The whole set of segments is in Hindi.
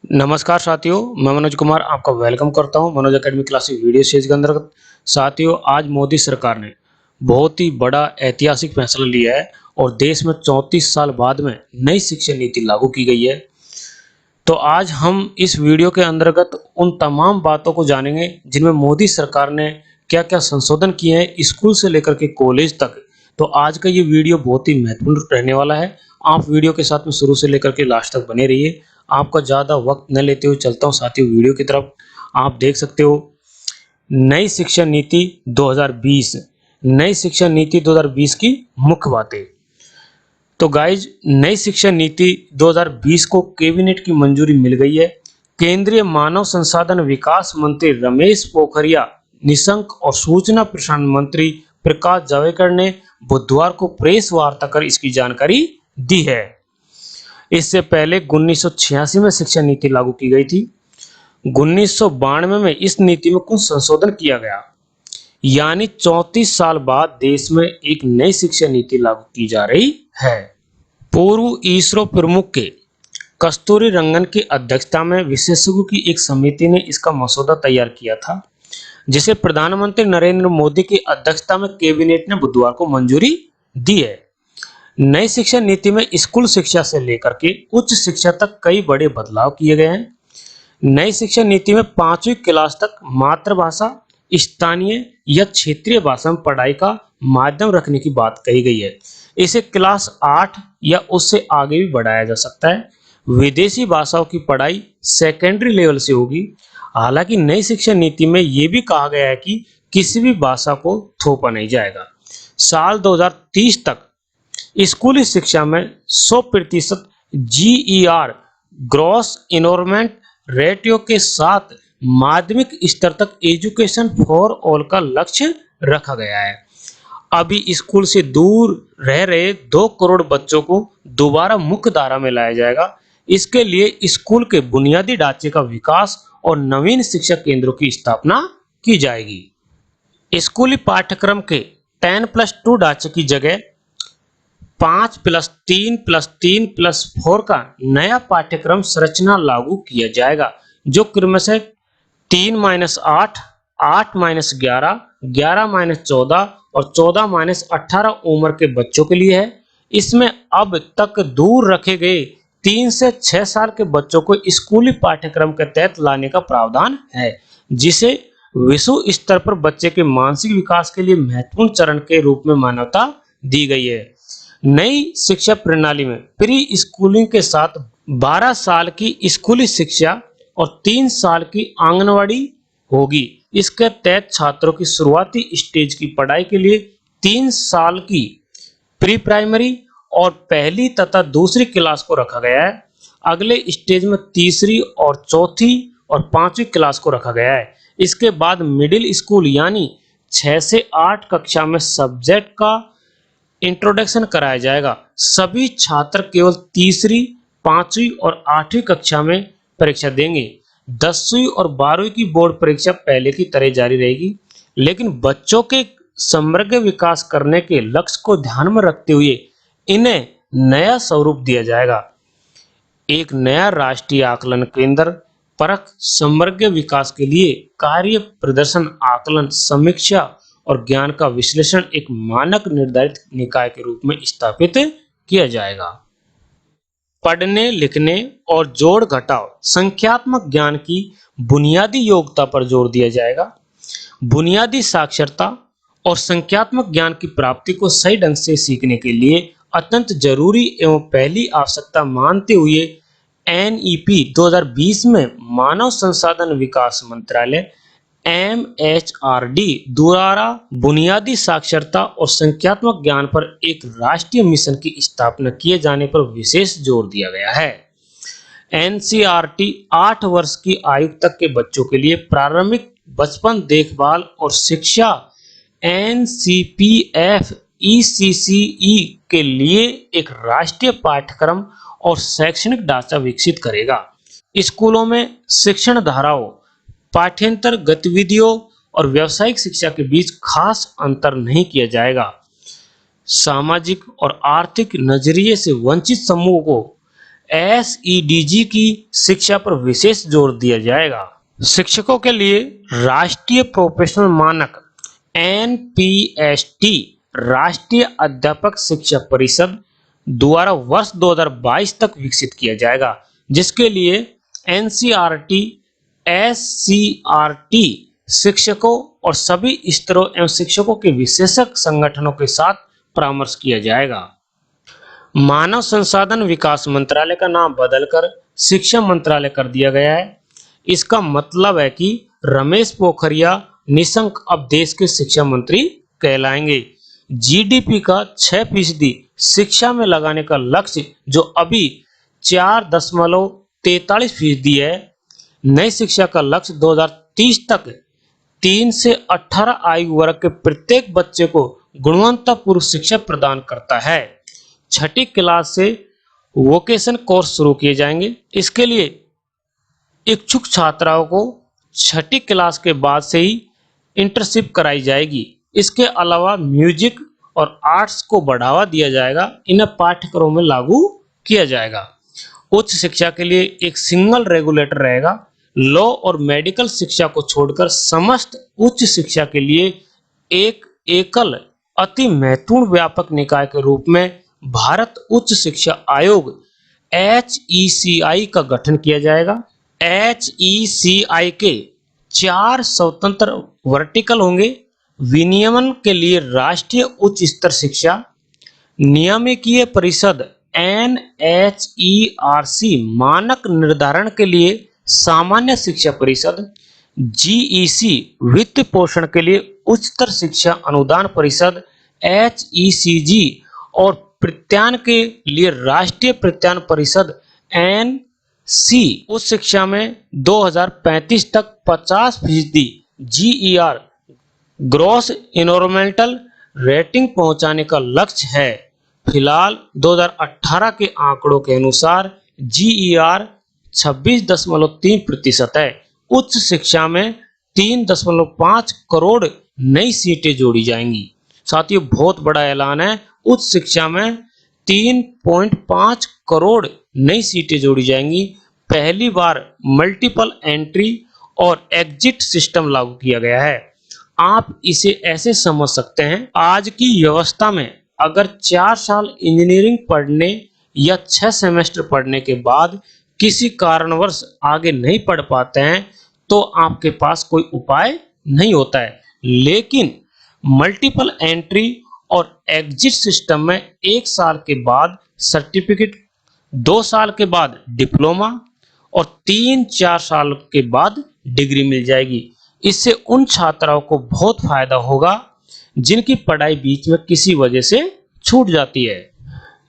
नमस्कार साथियों, मैं मनोज कुमार आपका वेलकम करता हूं Manoj academy classic video series के अंतर्गत। साथियों, आज मोदी सरकार ने बहुत ही बड़ा ऐतिहासिक फैसला लिया है और देश में 34 साल बाद में नई शिक्षा नीति लागू की गई है। तो आज हम इस वीडियो के अंतर्गत उन तमाम बातों को जानेंगे जिनमें मोदी सरकार ने क्या क्या संशोधन किए हैं स्कूल से लेकर के कॉलेज तक। तो आज का ये वीडियो बहुत ही महत्वपूर्ण रहने वाला है। आप वीडियो के साथ में शुरू से लेकर के लास्ट तक बने रहिए। आपका ज़्यादा वक्त न लेते हुए चलता हूँ साथियों वीडियो की तरफ। आप देख सकते हो नई शिक्षा नीति 2020। नई शिक्षा नीति 2020 की मुख्य बातें। तो गाइज, नई शिक्षा नीति 2020 को कैबिनेट की मंजूरी मिल गई है। केंद्रीय मानव संसाधन विकास मंत्री रमेश पोखरियाल निशंक और सूचना प्रसारण मंत्री प्रकाश जावड़ेकर ने बुधवार को प्रेस वार्ता कर इसकी जानकारी दी है। इससे पहले 1986 में शिक्षा नीति लागू की गई थी। 1992 में इस नीति में कुछ संशोधन किया गया, यानी 34 साल बाद देश में एक नई शिक्षा नीति लागू की जा रही है। पूर्व इसरो प्रमुख के कस्तूरी रंगन की अध्यक्षता में विशेषज्ञों की एक समिति ने इसका मसौदा तैयार किया था, जिसे प्रधानमंत्री नरेंद्र मोदी की अध्यक्षता में कैबिनेट ने बुधवार को मंजूरी दी है। नई शिक्षा नीति में स्कूल शिक्षा से लेकर के उच्च शिक्षा तक कई बड़े बदलाव किए गए हैं। नई शिक्षा नीति में 5वीं क्लास तक मातृभाषा, स्थानीय या क्षेत्रीय भाषा में पढ़ाई का माध्यम रखने की बात कही गई है। इसे क्लास 8 या उससे आगे भी बढ़ाया जा सकता है। विदेशी भाषाओं की पढ़ाई सेकेंडरी लेवल से होगी। हालांकि नई शिक्षा नीति में यह भी कहा गया है कि किसी भी भाषा को थोपा नहीं जाएगा। साल 2030 तक स्कूली शिक्षा में 100% GER ग्रॉस इनरोलमेंट रेटियो के साथ माध्यमिक स्तर तक एजुकेशन फॉर ऑल का लक्ष्य रखा गया है। अभी स्कूल से दूर रह रहे 2 करोड़ बच्चों को दोबारा मुख्य धारा में लाया जाएगा। इसके लिए स्कूल के बुनियादी ढांचे का विकास और नवीन शिक्षा केंद्रों की स्थापना की जाएगी। स्कूली पाठ्यक्रम के 10+2 ढांचे की जगह 5+3+3+4 का नया पाठ्यक्रम संरचना लागू किया जाएगा, जो क्रमशः 3-8, 8-11, 11-14 और 14-18 उम्र के बच्चों के लिए है। इसमें अब तक दूर रखे गए 3 से 6 साल के बच्चों को स्कूली पाठ्यक्रम के तहत लाने का प्रावधान है, जिसे विश्व स्तर पर बच्चे के मानसिक विकास के लिए महत्वपूर्ण चरण के रूप में मान्यता दी गई है। नई शिक्षा प्रणाली में प्री स्कूलिंग के साथ 12 साल की स्कूली शिक्षा और 3 साल की आंगनवाड़ी होगी। इसके तहत छात्रों की शुरुआती स्टेज की पढ़ाई के लिए 3 साल की प्री प्राइमरी और पहली तथा दूसरी क्लास को रखा गया है। अगले स्टेज में तीसरी और चौथी और 5वीं क्लास को रखा गया है। इसके बाद मिडिल स्कूल यानी 6 से 8 कक्षा में सब्जेक्ट का इंट्रोडक्शन कराया जाएगा। सभी छात्र केवल तीसरी, 5वीं और 8वीं कक्षा में परीक्षा देंगे। 10वीं और 12वीं की बोर्ड परीक्षा पहले की तरह जारी रहेगी, लेकिन बच्चों के समग्र विकास करने के लक्ष्य को ध्यान में रखते हुए इन्हें नया स्वरूप दिया जाएगा। एक नया राष्ट्रीय आकलन केंद्र परख समग्र विकास के लिए कार्य प्रदर्शन आकलन, समीक्षा और ज्ञान का विश्लेषण एक मानक निर्धारित निकाय के रूप में स्थापित किया जाएगा। पढ़ने, लिखने और जोड़ घटाव संख्यात्मक ज्ञान की बुनियादी योग्यता पर जोर दिया जाएगा। बुनियादी साक्षरता और संख्यात्मक ज्ञान की प्राप्ति को सही ढंग से सीखने के लिए अत्यंत जरूरी एवं पहली आवश्यकता मानते हुए NEP 2020 में मानव संसाधन विकास मंत्रालय MHRD द्वारा बुनियादी साक्षरता और संख्यात्मक ज्ञान पर एक राष्ट्रीय मिशन की स्थापना किए जाने पर विशेष जोर दिया गया है। NCERT 8 वर्ष की आयु तक के बच्चों के लिए प्रारंभिक बचपन देखभाल और शिक्षा NCPF ECCE के लिए एक राष्ट्रीय पाठ्यक्रम और शैक्षणिक ढांचा विकसित करेगा। स्कूलों में शिक्षण धाराओं, पाठ्येतर गतिविधियों और व्यावसायिक शिक्षा के बीच खास अंतर नहीं किया जाएगा। सामाजिक और आर्थिक नजरिए से वंचित समूह को SEDG की शिक्षा पर विशेष जोर दिया जाएगा। शिक्षकों के लिए राष्ट्रीय प्रोफेशनल मानक NPST राष्ट्रीय अध्यापक शिक्षा परिषद द्वारा वर्ष 2022 तक विकसित किया जाएगा, जिसके लिए NCERT, SCERT शिक्षकों और सभी स्तरों एवं शिक्षकों के विशेषज्ञ संगठनों के साथ परामर्श किया जाएगा। मानव संसाधन विकास मंत्रालय का नाम बदलकर शिक्षा मंत्रालय कर दिया गया है। इसका मतलब है कि रमेश पोखरियाल निशंक अब देश के शिक्षा मंत्री कहलाएंगे। GDP का 6% शिक्षा में लगाने का लक्ष्य, जो अभी 4.43% है, नई शिक्षा का लक्ष्य 2030 तक 3 से 18 आयु वर्ग के प्रत्येक बच्चे को गुणवत्तापूर्ण शिक्षा प्रदान करता है। छठी क्लास से वोकेशन कोर्स शुरू किए जाएंगे। इसके लिए इच्छुक छात्राओं को छठी क्लास के बाद से ही इंटर्नशिप कराई जाएगी। इसके अलावा म्यूजिक और आर्ट्स को बढ़ावा दिया जाएगा, इन्हें पाठ्यक्रमों में लागू किया जाएगा। उच्च शिक्षा के लिए एक सिंगल रेगुलेटर रहेगा। लॉ और मेडिकल शिक्षा को छोड़कर समस्त उच्च शिक्षा के लिए एक एकल अति महत्वपूर्ण व्यापक निकाय के रूप में भारत उच्च शिक्षा आयोग HECI का गठन किया जाएगा। HECI के 4 स्वतंत्र वर्टिकल होंगे। विनियमन के लिए राष्ट्रीय उच्च स्तर शिक्षा नियामकीय परिषद NHERC, मानक निर्धारण के लिए सामान्य शिक्षा परिषद GEC, वित्त पोषण के लिए उच्चतर शिक्षा अनुदान परिषद HECG और प्रत्यान के लिए राष्ट्रीय प्रत्यान परिषद NC। उच्च शिक्षा में 2035 तक 50% GER ग्रॉस इन्वायरमेंटल रेटिंग पहुंचाने का लक्ष्य है। फिलहाल 2018 के आंकड़ों के अनुसार GER 26.3% है। उच्च शिक्षा में 3.5 करोड़ नई सीटें जोड़ी जाएंगी। साथियों, बहुत बड़ा ऐलान है। उच्च शिक्षा में 3.5 करोड़ नई सीटें जोड़ी जाएंगी। पहली बार मल्टीपल एंट्री और एग्जिट सिस्टम लागू किया गया है। आप इसे ऐसे समझ सकते हैं, आज की व्यवस्था में अगर 4 साल इंजीनियरिंग पढ़ने या 6 सेमेस्टर पढ़ने के बाद किसी कारणवश आगे नहीं पढ़ पाते हैं तो आपके पास कोई उपाय नहीं होता है। लेकिन मल्टीपल एंट्री और एग्जिट सिस्टम में 1 साल के बाद सर्टिफिकेट, 2 साल के बाद डिप्लोमा और 3-4 साल के बाद डिग्री मिल जाएगी। इससे उन छात्राओं को बहुत फायदा होगा जिनकी पढ़ाई बीच में किसी वजह से छूट जाती है।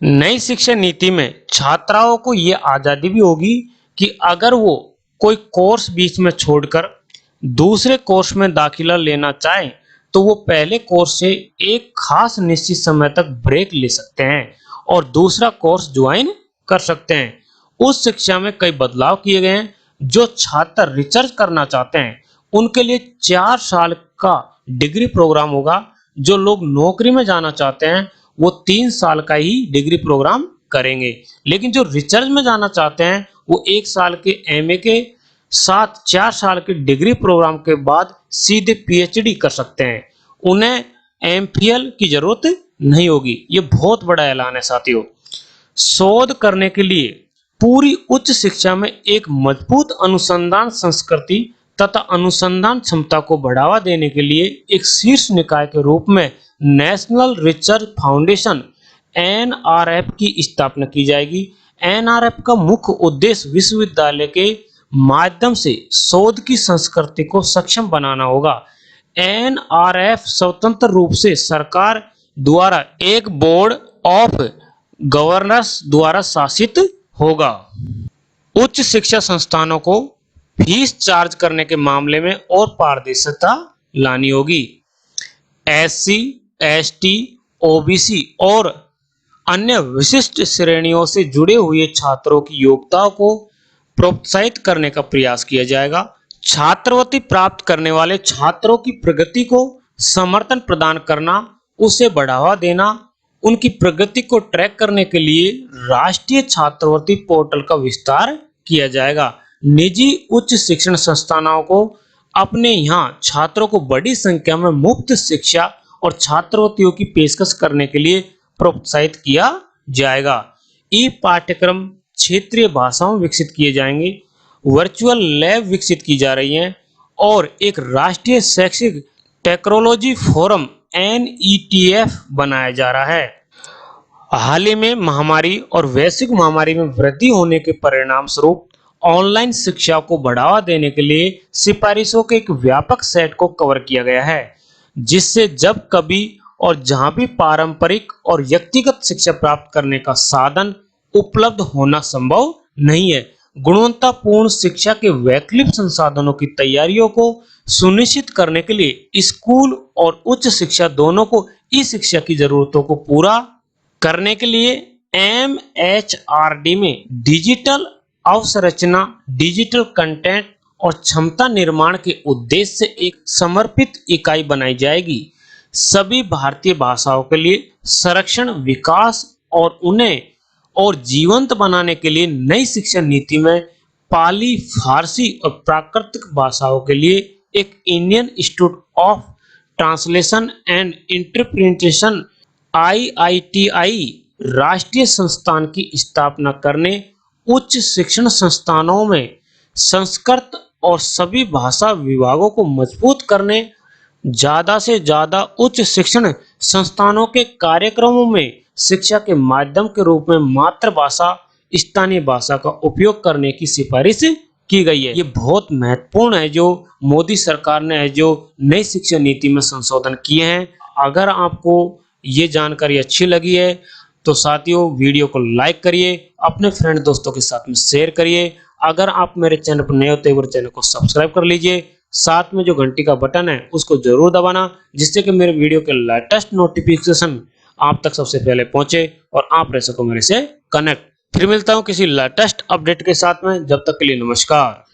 नई शिक्षा नीति में छात्राओं को यह आजादी भी होगी कि अगर वो कोई कोर्स बीच में छोड़कर दूसरे कोर्स में दाखिला लेना चाहें तो वो पहले कोर्स से एक खास निश्चित समय तक ब्रेक ले सकते हैं और दूसरा कोर्स ज्वाइन कर सकते हैं। उस शिक्षा में कई बदलाव किए गए हैं। जो छात्र रिसर्च करना चाहते हैं उनके लिए 4 साल का डिग्री प्रोग्राम होगा। जो लोग नौकरी में जाना चाहते हैं वो 3 साल का ही डिग्री प्रोग्राम करेंगे। लेकिन जो रिसर्च में जाना चाहते हैं वो 1 साल के MA के साथ 4 साल के डिग्री प्रोग्राम के बाद सीधे PhD कर सकते हैं। उन्हें MPhil की जरूरत नहीं होगी। ये बहुत बड़ा ऐलान है साथियों। शोध करने के लिए पूरी उच्च शिक्षा में एक मजबूत अनुसंधान संस्कृति तथा अनुसंधान क्षमता को बढ़ावा देने के लिए एक शीर्ष निकाय के रूप में नेशनल रिसर्च फाउंडेशन NRF की स्थापना की जाएगी। NRF का मुख्य उद्देश्य विश्वविद्यालय के माध्यम से शोध की संस्कृति को सक्षम बनाना होगा। NRF स्वतंत्र रूप से सरकार द्वारा एक बोर्ड ऑफ गवर्नर्स द्वारा शासित होगा। उच्च शिक्षा संस्थानों को फीस चार्ज करने के मामले में और पारदर्शिता लानी होगी। SC, ST, OBC और अन्य विशिष्ट श्रेणियों से जुड़े हुए छात्रों की योग्यताओं को प्रोत्साहित करने का प्रयास किया जाएगा। छात्रवृत्ति प्राप्त करने वाले छात्रों की प्रगति को समर्थन प्रदान करना, उसे बढ़ावा देना उनकी प्रगति को ट्रैक करने के लिए राष्ट्रीय छात्रवृत्ति पोर्टल का विस्तार किया जाएगा। निजी उच्च शिक्षण संस्थानों को अपने यहाँ छात्रों को बड़ी संख्या में मुफ्त शिक्षा और छात्रवृत्तियों की पेशकश करने के लिए प्रोत्साहित किया जाएगा। ई पाठ्यक्रम क्षेत्रीय भाषाओं में विकसित किए जाएंगे, वर्चुअल लैब विकसित की जा रही हैं और एक राष्ट्रीय शैक्षिक टेक्नोलॉजी फोरम NETF बनाया जा रहा है। हाल ही में महामारी और वैश्विक महामारी में वृद्धि होने के परिणाम स्वरूप ऑनलाइन शिक्षा को बढ़ावा देने के लिए सिफारिशों के एक व्यापक सेट को कवर किया गया है, जिससे जब कभी और जहां भी पारंपरिक और व्यक्तिगत शिक्षा प्राप्त करने का साधन उपलब्ध होना संभव नहीं है, गुणवत्तापूर्ण शिक्षा के वैकल्पिक संसाधनों की तैयारियों को सुनिश्चित करने के लिए स्कूल और उच्च शिक्षा दोनों को ई शिक्षा की जरूरतों को पूरा करने के लिए MHRD में डिजिटल अवसंरचना, डिजिटल कंटेंट और क्षमता निर्माण के उद्देश्य से एक समर्पित इकाई बनाई जाएगी। सभी भारतीय भाषाओं के लिए संरक्षण, विकास और उन्हें और जीवंत बनाने के लिए नई शिक्षा नीति में पाली, फारसी और प्राकृतिक भाषाओं के लिए एक Indian institute of translation and interpretation IITI राष्ट्रीय संस्थान की स्थापना करने, उच्च शिक्षण संस्थानों में संस्कृत और सभी भाषा विभागों को मजबूत करने, ज्यादा से ज्यादा उच्च शिक्षण संस्थानों के कार्यक्रमों में शिक्षा के माध्यम के रूप में मातृभाषा, स्थानीय भाषा का उपयोग करने की सिफारिश की गई है। ये बहुत महत्वपूर्ण है जो मोदी सरकार ने जो नई शिक्षा नीति में संशोधन किए हैं। अगर आपको ये जानकारी अच्छी लगी है तो साथियों वीडियो को लाइक करिए, अपने फ्रेंड दोस्तों के साथ में शेयर करिए। अगर आप मेरे चैनल पर नए होते हैं चैनल को सब्सक्राइब कर लीजिए, साथ में जो घंटी का बटन है उसको जरूर दबाना, जिससे कि मेरे वीडियो के लेटेस्ट नोटिफिकेशन आप तक सबसे पहले पहुंचे और आप रह सको मेरे से कनेक्ट। फिर मिलता हूं किसी लेटेस्ट अपडेट के साथ में, जब तक के लिए नमस्कार।